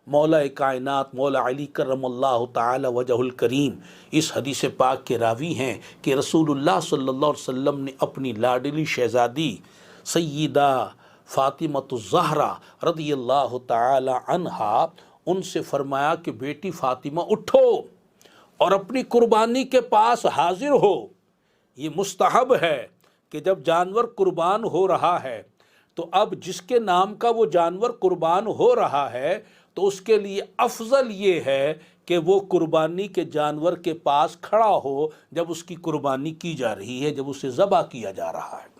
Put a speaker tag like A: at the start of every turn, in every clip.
A: مولا کائنات مولا علی کرم اللہ تعالی وجہ الکریم اس حدیث پاک کے راوی ہیں کہ رسول اللہ صلی اللہ علیہ وسلم نے اپنی لاڈلی شہزادی سیدہ فاطمۃ الزہرا رضی اللہ تعالی عنہا ان سے فرمایا کہ بیٹی فاطمہ اٹھو اور اپنی قربانی کے پاس حاضر ہو۔ یہ مستحب ہے کہ جب جانور قربان ہو رہا ہے تو اب جس کے نام کا وہ جانور قربان ہو رہا ہے تو اس کے لیے افضل یہ ہے کہ وہ قربانی کے جانور کے پاس کھڑا ہو جب اس کی قربانی کی جا رہی ہے، جب اسے ذبح کیا جا رہا ہے۔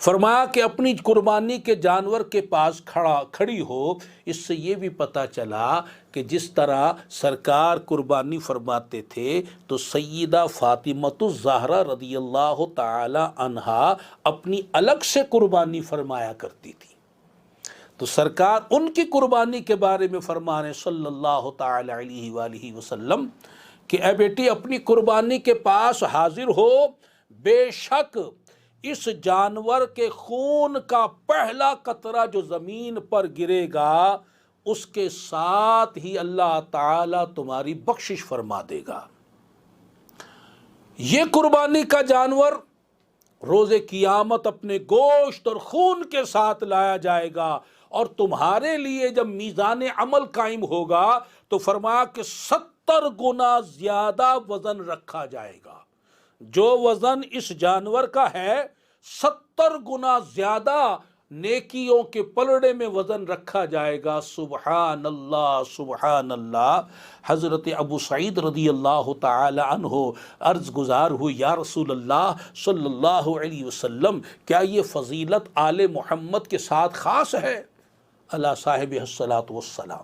A: فرمایا کہ اپنی قربانی کے جانور کے پاس کھڑی ہو۔ اس سے یہ بھی پتہ چلا کہ جس طرح سرکار قربانی فرماتے تھے تو سیدہ فاطمۃ الزہرا رضی اللہ تعالی عنہا اپنی الگ سے قربانی فرمایا کرتی تھی۔ تو سرکار ان کی قربانی کے بارے میں فرما رہے صلی اللہ تعالی علیہ وآلہ وسلم کہ اے بیٹی اپنی قربانی کے پاس حاضر ہو، بے شک اس جانور کے خون کا پہلا قطرہ جو زمین پر گرے گا اس کے ساتھ ہی اللہ تعالیٰ تمہاری بخشش فرما دے گا۔ یہ قربانی کا جانور روز قیامت اپنے گوشت اور خون کے ساتھ لایا جائے گا، اور تمہارے لیے جب میزان عمل قائم ہوگا تو فرمایا کہ 70 گنا زیادہ وزن رکھا جائے گا۔ جو وزن اس جانور کا ہے 70 گنا زیادہ نیکیوں کے پلڑے میں وزن رکھا جائے گا۔ سبحان اللہ سبحان اللہ۔ حضرت ابو سعید رضی اللہ تعالی عنہ عرض گزار ہوئی یا رسول اللہ صلی اللہ علیہ وسلم کیا یہ فضیلت آل محمد کے ساتھ خاص ہے؟ اللہ صاحب الصلاۃ والسلام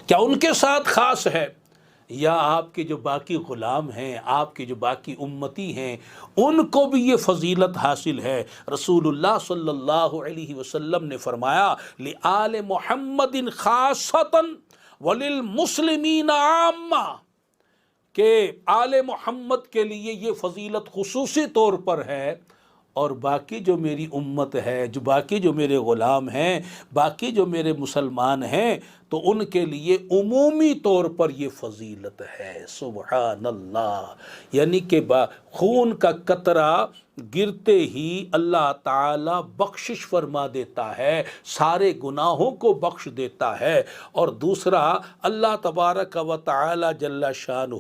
A: کیا ان کے ساتھ خاص ہے یا آپ کے جو باقی غلام ہیں، آپ کے جو باقی امتی ہیں ان کو بھی یہ فضیلت حاصل ہے؟ رسول اللہ صلی اللہ علیہ وسلم نے فرمایا لآل محمد خاصۃ وللمسلمین عامہ، کہ آل محمد کے لیے یہ فضیلت خصوصی طور پر ہے، اور باقی جو میری امت ہے، جو باقی جو میرے غلام ہیں، باقی جو میرے مسلمان ہیں تو ان کے لیے عمومی طور پر یہ فضیلت ہے۔ سبحان اللہ۔ یعنی کہ خون کا قطرہ گرتے ہی اللہ تعالیٰ بخشش فرما دیتا ہے، سارے گناہوں کو بخش دیتا ہے۔ اور دوسرا اللہ تبارک و تعالیٰ جل شانہ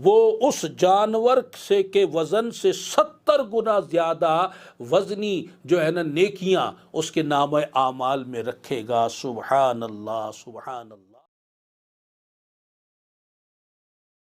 A: وہ اس جانور سے کے وزن سے 70 گنا زیادہ وزنی جو ہے نا نیکیاں اس کے نامہ اعمال میں رکھے گا۔ سبحان اللہ سبحان اللہ۔